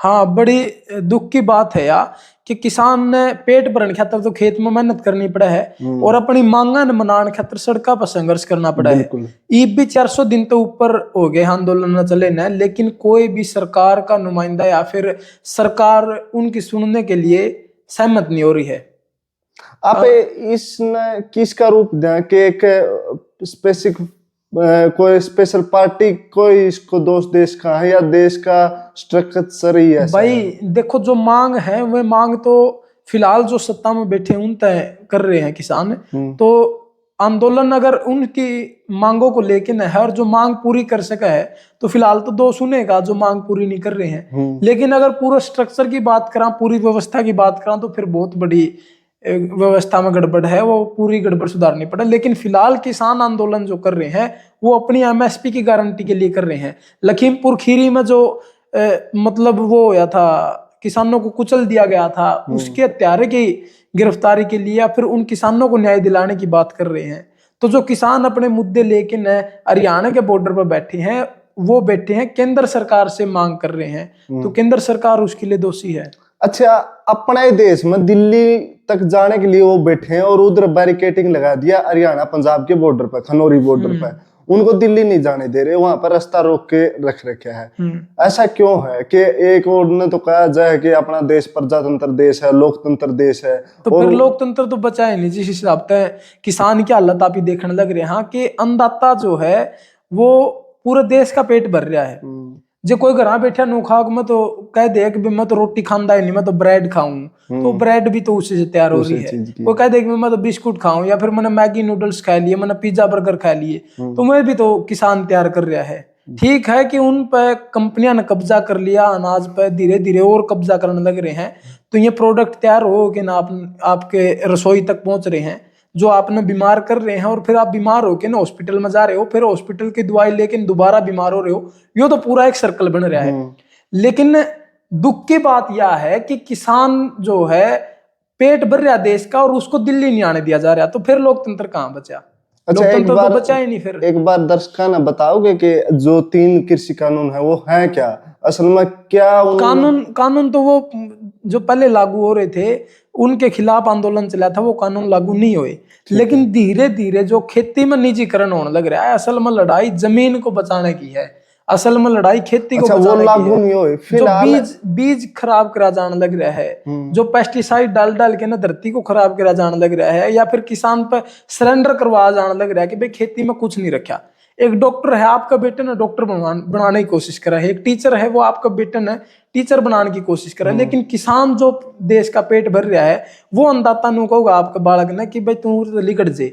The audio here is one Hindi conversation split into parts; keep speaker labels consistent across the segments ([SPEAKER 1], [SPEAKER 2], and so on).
[SPEAKER 1] हाँ, बड़ी दुख की बात है यार कि किसान ने पेट भरने खातर तो खेत में मेहनत करनी पड़ा है और अपनी मांगा न मनाने खातर सड़कों पर संघर्ष करना पड़ा है। ईब भी 400 दिन तो ऊपर हो गए आंदोलन न चले न, लेकिन कोई भी सरकार का नुमाइंदा या फिर सरकार उनकी सुनने के लिए सहमत नहीं हो रही है।
[SPEAKER 2] आप इसने किसका रूप दें कि एक स्पेसिफिक कोई स्पेशल पार्टी कोई इसको दोष देश का है या देश का स्ट्रक्चर ही है?
[SPEAKER 1] भाई देखो, जो मांग है वह मांग तो फिलहाल जो सत्ता में बैठे उन तय कर रहे हैं किसान। तो आंदोलन अगर उनकी मांगों को लेके न है और जो मांग पूरी कर सका है तो फिलहाल तो दोष सुनेगा जो मांग पूरी नहीं कर रहे हैं। लेकिन अगर पूरा स्ट्रक्चर की बात करा, पूरी व्यवस्था की बात करा, तो फिर बहुत बड़ी व्यवस्था में गड़बड़ है, वो पूरी गड़बड़ सुधारनी पड़े। लेकिन फिलहाल किसान आंदोलन जो कर रहे हैं वो अपनी एमएसपी की गारंटी के लिए कर रहे हैं। लखीमपुर खीरी में जो मतलब वो होया था, किसानों को कुचल दिया गया था, उसके हत्यारे की गिरफ्तारी के लिए या फिर उन किसानों को न्याय दिलाने की बात कर रहे हैं। तो जो किसान अपने मुद्दे लेके न हरियाणा के बॉर्डर पर बैठे हैं, वो बैठे हैं केंद्र सरकार से मांग कर रहे हैं, तो केंद्र सरकार उसके लिए दोषी है।
[SPEAKER 2] अच्छा, अपने देश में दिल्ली तक जाने के लिए वो बैठे हैं और उधर बैरिकेडिंग लगा दिया हरियाणा पंजाब के बॉर्डर पर, खनौरी बॉर्डर पर। उनको दिल्ली नहीं जाने दे रहे, वहां पर रास्ता रोक के रख रखा है। ऐसा क्यों है कि एक और ने तो कहा जाए कि अपना देश प्रजातंत्र देश है, लोकतंत्र देश है,
[SPEAKER 1] तो फिर लोकतंत्र तो बचा ही नहीं। जिस हिसाब से किसान की हालत आप ही देखने लग रहे हैं कि अन्नदाता जो है वो पूरे देश का पेट भर रहा है। जो कोई घर बैठा नो खाक में तो कह दे कि मैं तो रोटी खांदा ही नहीं, मैं तो ब्रेड खाऊं, तो ब्रेड भी तो उसी से तैयार हो रही है। कोई कह दे कि मैं तो बिस्कुट खाऊं या फिर मैंने मैगी नूडल्स खा लिए, मैंने पिज्जा बर्गर खा लिए, तो मैं भी तो किसान तैयार कर रहा है। ठीक है कि उन पे कंपनियां ने कब्जा कर लिया, अनाज पे धीरे धीरे और कब्जा करने लग रहे हैं, तो ये प्रोडक्ट तैयार हो कि ना आपके रसोई तक पहुंच रहे हैं, जो आपने बीमार कर रहे हैं, और फिर आप बीमार होके ना हॉस्पिटल में जा रहे हो, फिर हॉस्पिटल की दवाई लेके दोबारा बीमार हो रहे हो। ये तो पूरा एक सर्कल बन रहा है। लेकिन दुख की बात यह है कि किसान जो है पेट भर रहा देश का और उसको दिल्ली नहीं आने दिया जा रहा, तो फिर लोकतंत्र कहां बचा?
[SPEAKER 2] अच्छा, एक बार तो बचा ही नहीं। फिर एक बार दर्शकों ने बताओगे कि जो 3 कृषि कानून है वो है क्या असल में? क्या
[SPEAKER 1] कानून तो वो जो पहले लागू हो रहे थे उनके खिलाफ आंदोलन चला था, वो कानून लागू नहीं हुए। लेकिन धीरे धीरे जो खेती में निजीकरण होने लग रहा है, असल में लड़ाई जमीन को बचाने की है, असल में लड़ाई खेती को बचाने की लागू नहीं हुई। जो बीज खराब करा जाने लग रहा है, जो पेस्टिसाइड डाल डाल के ना धरती को खराब करा जाने लग रहा है, या फिर किसान पर सरेंडर करवा जाने लग रहा है कि भाई खेती में कुछ नहीं रखा। एक डॉक्टर है आपका बेटा ने डॉक्टर बनाने की कोशिश करा है, एक टीचर है वो आपका बेटा ने टीचर बनाने की कोशिश करा है। लेकिन किसान जो देश का पेट भर रहा है वो अन्नदाता नु कहूगा आपका बालक ने कि भाई तू लिकट जे,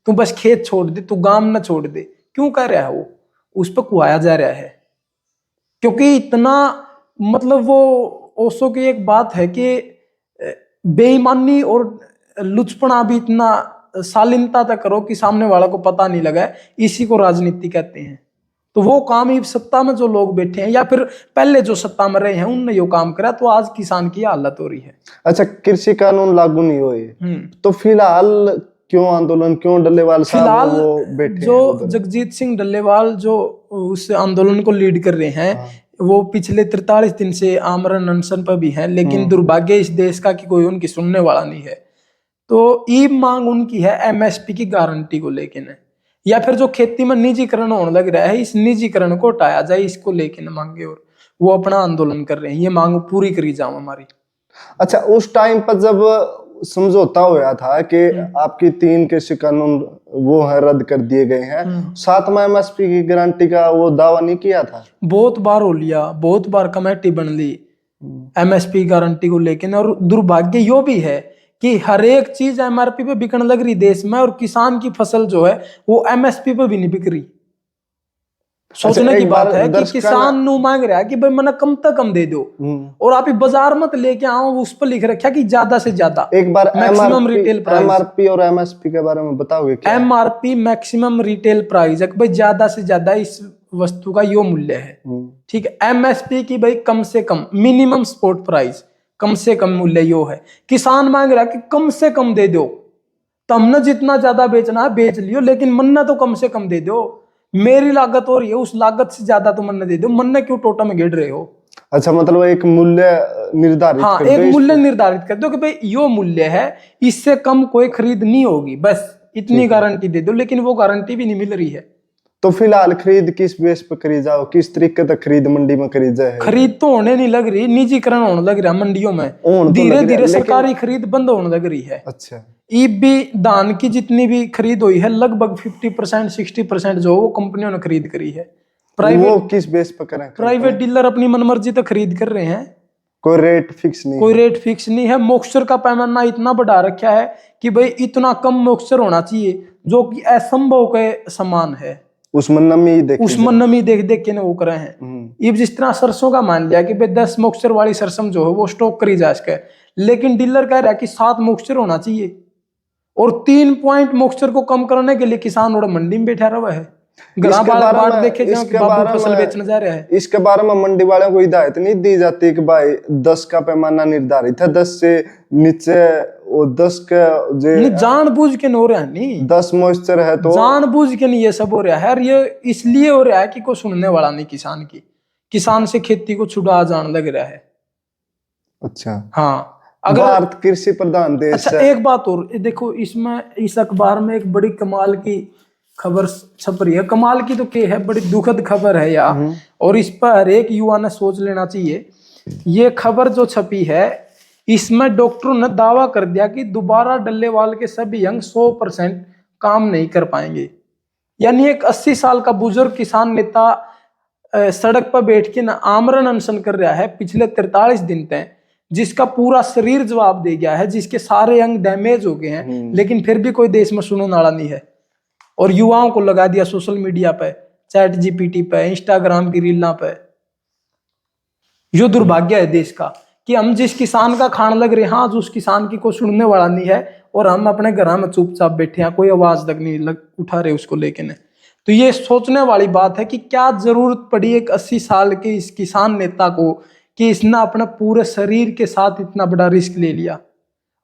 [SPEAKER 1] तू बस खेत छोड़ दे, तू गांव न छोड़ दे। क्यों कह रहा है वो? उस पर कुआया जा रहा है, क्योंकि इतना मतलब वो ओशो की एक बात है कि बेईमानी और लुचपना भी इतना शालीनता तक करो कि सामने वाला को पता नहीं लगा, इसी को राजनीति कहते हैं। तो वो काम ही सत्ता में जो लोग बैठे हैं या फिर पहले जो सत्ता में रहे हैं उनने यो काम करा, तो आज किसान की हालत हो रही है।
[SPEAKER 2] अच्छा, कृषि कानून लागू नहीं हुए तो फिलहाल क्यों आंदोलन, क्यों डल्लेवाल साहब वो बैठे
[SPEAKER 1] जो जगजीत सिंह डल्लेवाल जो उस आंदोलन को लीड कर रहे हैं, वो पिछले 43 दिन से आमरण अनशन पर भी हैं, लेकिन दुर्भाग्य इस देश का कि कोई उनकी सुनने वाला नहीं है। तो ई मांग उनकी है एमएसपी की गारंटी को लेके न, या फिर जो खेती में निजीकरण होने लग रहा है इस निजीकरण को हटाया जाए, इसको लेके न मांगे, और वो अपना आंदोलन कर रहे हैं, ये मांग पूरी करी जाओ हमारी।
[SPEAKER 2] अच्छा, उस टाइम पर जब समझौता हुआ था कि आपकी 3 कृषि कानून वो है रद्द कर दिए गए हैं, साथ में एमएसपी की गारंटी का वो दावा नहीं किया था?
[SPEAKER 1] बहुत बार हो लिया, बहुत बार कमेटी बन ली एमएसपी गारंटी को लेकर, और दुर्भाग्य यो भी है कि हर एक चीज एमआरपी पे बिकने लग रही देश में, और किसान की फसल जो है वो एमएसपी पे भी नहीं बिक रही। सोचने की बात है कि किसान नु मांग रहा है कि भाई मैंने कम तक कम दे दो, और आप बाजार मत लेके आओ, उस पर लिख रखा कि ज्यादा से ज्यादा।
[SPEAKER 2] एक बार
[SPEAKER 1] मैक्सिमम रिटेल प्राइस,
[SPEAKER 2] एमआरपी और एमएसपी के बारे में बताओगे क्या?
[SPEAKER 1] एमआरपी मैक्सिमम रिटेल प्राइस है, भाई ज्यादा से ज्यादा इस वस्तु का यो मूल्य है, ठीक है। एमएसपी की भाई कम से कम मिनिमम सपोर्ट प्राइस, कम से कम मूल्य यो है। किसान मांग रहा है कि कम से कम दे दो, तो हमने जितना ज्यादा बेचना है बेच लियो, लेकिन मन्ना तो कम से कम दे दो। मेरी लागत हो रही है, उस लागत से ज्यादा तो मन्ना दे दो, मन्ना क्यों टोटा में गिर रहे हो?
[SPEAKER 2] अच्छा, मतलब एक मूल्य निर्धारित
[SPEAKER 1] हाँ,
[SPEAKER 2] कर
[SPEAKER 1] एक
[SPEAKER 2] दो
[SPEAKER 1] मूल्य निर्धारित कर दो कि भाई यो मूल्य है, इससे कम कोई खरीद नहीं होगी, बस इतनी गारंटी दे दो। लेकिन वो गारंटी भी नहीं मिल रही है।
[SPEAKER 2] तो फिलहाल खरीद किस बेस पर करी जाओ, किस तरीके तक खरीद मंडी में करी जाए?
[SPEAKER 1] खरीद तो होने नहीं लग रही, निजीकरण होने लग रहा है मंडियों में।
[SPEAKER 2] होने तो लग
[SPEAKER 1] धीरे
[SPEAKER 2] रहा है,
[SPEAKER 1] धीरे
[SPEAKER 2] लेकिन-
[SPEAKER 1] सरकारी खरीद बंद होने लग रही है।
[SPEAKER 2] अच्छा,
[SPEAKER 1] ईब भी धान की जितनी भी खरीद हुई है, लगभग 50% 60% जो वो कंपनियों ने खरीद करी है।
[SPEAKER 2] वो
[SPEAKER 1] प्राइवेट
[SPEAKER 2] किस बेस पर करें?
[SPEAKER 1] प्राइवेट डीलर अपनी मनमर्जी तो खरीद कर रहे हैं,
[SPEAKER 2] कोई रेट फिक्स नहीं
[SPEAKER 1] कोई
[SPEAKER 2] है?
[SPEAKER 1] रेट फिक्स नहीं है। मॉइस्चर का पैमाना इतना बढ़ा रखा है कि भाई इतना कम मॉइस्चर होना चाहिए, जो कि असंभव के समान है।
[SPEAKER 2] उसमें नमी देखी
[SPEAKER 1] उसमें
[SPEAKER 2] जाए।
[SPEAKER 1] नमी देख देख के ना वो करे हैं। ये जिस तरह सरसों का मान लिया कि भाई 10 मॉइस्चर वाली सरसों जो है वो स्टॉक करी जा सके, लेकिन डीलर कह रहा है कि 7 मॉइस्चर होना चाहिए। और 3 पॉइंट मॉइस्चर को कम करने के लिए किसान और मंडी में बैठा रहा है।
[SPEAKER 2] इसके बारे
[SPEAKER 1] बाट
[SPEAKER 2] में-
[SPEAKER 1] देखे जाओ कि
[SPEAKER 2] इसके
[SPEAKER 1] बाबू
[SPEAKER 2] बारे
[SPEAKER 1] फसल
[SPEAKER 2] में-
[SPEAKER 1] बेचने जा रहा है।
[SPEAKER 2] इसके बारे में मंडी वालों को हिदायत नहीं दी जाती कि भाई 10 का पैमाना निर्धारित है, 10 से नीचे वो 10 का
[SPEAKER 1] नहीं, जानबूझ के नहीं हो रहा है, नहीं
[SPEAKER 2] 10 मॉइस्चर है तो
[SPEAKER 1] जानबूझ के नहीं ये सब हो रहा है। और ये इसलिए हो रहा है कि कोई सुनने वाला नहीं किसान की, किसान से खेती को छुड़ा जाने लग रहा है।
[SPEAKER 2] अच्छा,
[SPEAKER 1] हाँ, अगर
[SPEAKER 2] भारत कृषि प्रधान देश
[SPEAKER 1] अच्छा
[SPEAKER 2] है।
[SPEAKER 1] एक बात और देखो, इसमें इस अखबार में एक बड़ी कमाल की खबर छप रही है। कमाल की तो क्या है, बड़ी दुखद खबर है यार, और इस पर हर एक युवा ने सोच लेना चाहिए। ये खबर जो छपी है, इसमें डॉक्टरों ने दावा कर दिया कि दोबारा डल्लेवाल के सभी अंग 100% काम नहीं कर पाएंगे। यानी एक 80 साल का बुजुर्ग किसान नेता सड़क पर बैठ के ना आमरण अनशन कर रहा है पिछले 43 दिन तक, जिसका पूरा शरीर जवाब दे गया है, जिसके सारे अंग डैमेज हो गए हैं, लेकिन फिर भी कोई देश में सुनने वाला नहीं है। और युवाओं को लगा दिया सोशल मीडिया पे, चैट जीपीटी पे, इंस्टाग्राम की रीलों पे। यो दुर्भाग्य है देश का कि हम जिस किसान का खान लग रहे हैं, आज उस किसान की कोई सुनने वाला नहीं है, और हम अपने घर में चुपचाप बैठे हैं, कोई आवाज तक नहीं उठा रहे उसको लेके ने। तो ये सोचने वाली बात है कि क्या जरूरत पड़ी एक 80 साल के इस किसान नेता को कि इसने अपने पूरे शरीर के साथ इतना बड़ा रिस्क ले लिया।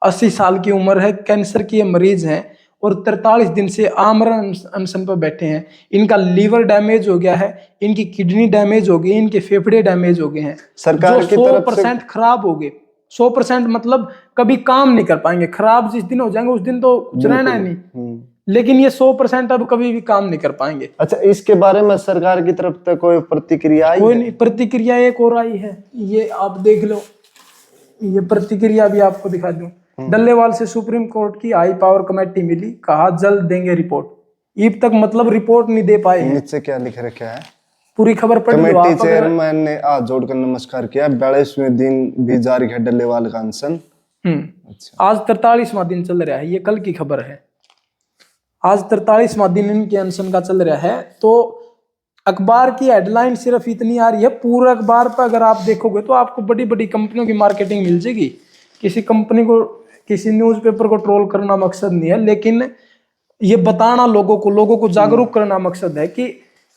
[SPEAKER 1] 80 साल की उम्र है, कैंसर के मरीज हैं, और 43 दिन से आमरण अनशन पर बैठे हैं। इनका लीवर डैमेज हो गया है, इनकी किडनी डैमेज हो गई, इनके फेफड़े डैमेज हो गए हैं,
[SPEAKER 2] सरकार की तरफ से
[SPEAKER 1] 100% खराब हो गए। 100% मतलब कभी काम नहीं कर पाएंगे, खराब जिस दिन हो जाएंगे उस दिन तो कुछ रहना है नहीं। लेकिन ये 100% अब कभी भी काम नहीं कर पाएंगे।
[SPEAKER 2] अच्छा, इसके बारे में सरकार की तरफ से कोई प्रतिक्रिया आई
[SPEAKER 1] कोई
[SPEAKER 2] है?
[SPEAKER 1] नहीं, प्रतिक्रिया एक और आई है, ये आप देख लो। ये प्रतिक्रिया भी आपको दिखा दूं। डल्लेवाल से सुप्रीम कोर्ट की हाई पावर कमेटी मिली, कहा जल्द देंगे रिपोर्ट। अब तक मतलब रिपोर्ट नहीं दे पाए हैं।
[SPEAKER 2] नीचे क्या लिख रखा है?
[SPEAKER 1] पूरी खबर पढ़ लो
[SPEAKER 2] कमेटी
[SPEAKER 1] आप अगर।
[SPEAKER 2] चेयरमैन ने हाथ जोड़कर नमस्कार किया। 42वें दिन भी जारी है डल्लेवाल का अनशन। अच्छा,
[SPEAKER 1] आज 43वां दिन चल रहा है, ये कल की खबर है। आज 43वां दिन इनके अनशन का चल रहा है। तो अखबार की हेडलाइन सिर्फ इतनी आ रही है, पूरे अखबार पर अगर आप देखोगे तो आपको बड़ी बड़ी कंपनियों की मार्केटिंग मिल जाएगी। किसी कंपनी को, किसी न्यूज़पेपर को ट्रोल करना मकसद नहीं है, लेकिन ये बताना लोगों को जागरूक करना मकसद है कि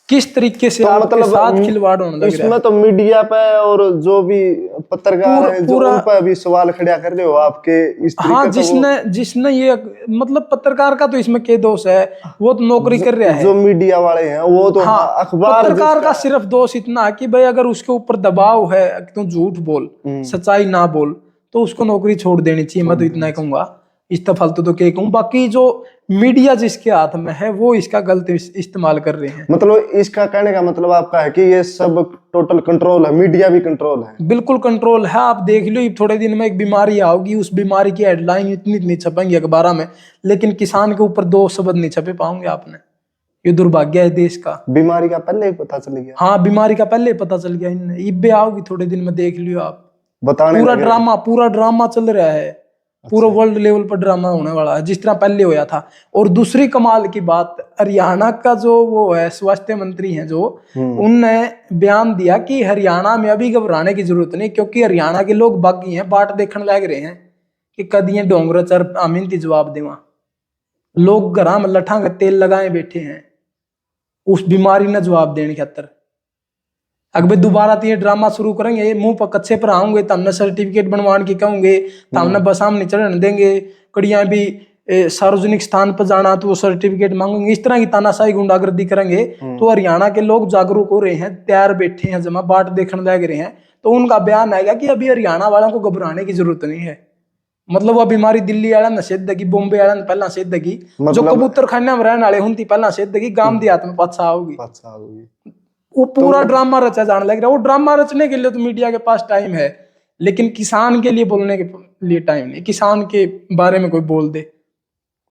[SPEAKER 1] किस तरीके से
[SPEAKER 2] तो
[SPEAKER 1] आपके साथ खिलवाड़ होने लग रहा है।
[SPEAKER 2] इसमें तो मीडिया पे और जो भी पत्रकार हैं जो उन पर भी सवाल खड़ा कर रहे हो आपके इस तरीके।
[SPEAKER 1] हाँ, जिसने ये मतलब पत्रकार का तो इसमें क्या दोष है, वो तो नौकरी कर रहा है।
[SPEAKER 2] जो मीडिया वाले हैं वो तो
[SPEAKER 1] हाँ,
[SPEAKER 2] अखबार
[SPEAKER 1] पत्रकार का सिर्फ दोष इतना कि भाई अगर उसके ऊपर दबाव है तो झूठ बोल, सच्चाई ना बोल, तो उसको नौकरी छोड़ देनी चाहिए। मैं तो इतना ही कहूंगा, इस फालतू तो क्या कहूँ। बाकी जो मीडिया जिसके हाथ में है वो इसका गलत इस्तेमाल कर रहे हैं।
[SPEAKER 2] मतलब इसका कहने का मतलब आपका है कि ये सब टोटल कंट्रोल है, मीडिया भी कंट्रोल है?
[SPEAKER 1] बिल्कुल कंट्रोल है। आप देख लो थोड़े दिन में एक बीमारी आओगी, उस बीमारी की हेडलाइन इतनी छपेंगी अखबार में, लेकिन किसान के ऊपर 2 शब्द नहीं छपे पाओगे आपने। ये दुर्भाग्य है देश का।
[SPEAKER 2] बीमारी का पहले ही पता चल गया?
[SPEAKER 1] हाँ, बीमारी का पहले पता चल गया इन्हें। इब्बे आओगी थोड़े दिन में, देख लियो आप।
[SPEAKER 2] बताने
[SPEAKER 1] पूरा ड्रामा चल रहा है, पूरा वर्ल्ड लेवल पर ड्रामा होने वाला है जिस तरह पहले होया था। और दूसरी कमाल की बात, हरियाणा का जो वो है स्वास्थ्य मंत्री हैं जो, उनने बयान दिया कि हरियाणा में अभी घबराने की जरूरत नहीं, क्योंकि हरियाणा के लोग बागी हैं, बाट देखने लग रहे हैं कि कदिए डोंगर चर आमीन की जवाब देवा। लोग घर में लठा का तेल लगाए बैठे हैं उस बीमारी ने जवाब देने खातर। अगर दोबारा तो ये ड्रामा शुरू करेंगे, मुंह पर कच्चे पर आऊंगे तो हमने सर्टिफिकेट बनवाने की कहूंगे, तो हमने बसाम नहीं चढ़ने देंगे, कड़ियां भी सार्वजनिक स्थान पर जाना तो वो सर्टिफिकेट मांगेंगे, इस तरह की तानाशाही गुंडागर्दी करेंगे। तो हरियाणा के लोग जागरूक हो रहे हैं, तैयार बैठे हैं, जमा बाट देखने लग रहे हैं। तो उनका बयान आएगा कि अभी हरियाणा वालों को घबराने की जरूरत नहीं है। मतलब वो बीमारी दिल्ली वाला ने सिद्ध की, बॉम्बे वाला ने पहला सिद्ध की, जो कबूतर खाने में रहने वाले उनकी पहला सिद्ध की, गांव देहात में पछा होगी। वो पूरा ड्रामा रचा जाने लग रहा है। वो ड्रामा रचने के लिए तो मीडिया के पास टाइम है, लेकिन किसान के लिए बोलने के लिए टाइम नहीं। किसान के बारे में कोई बोल दे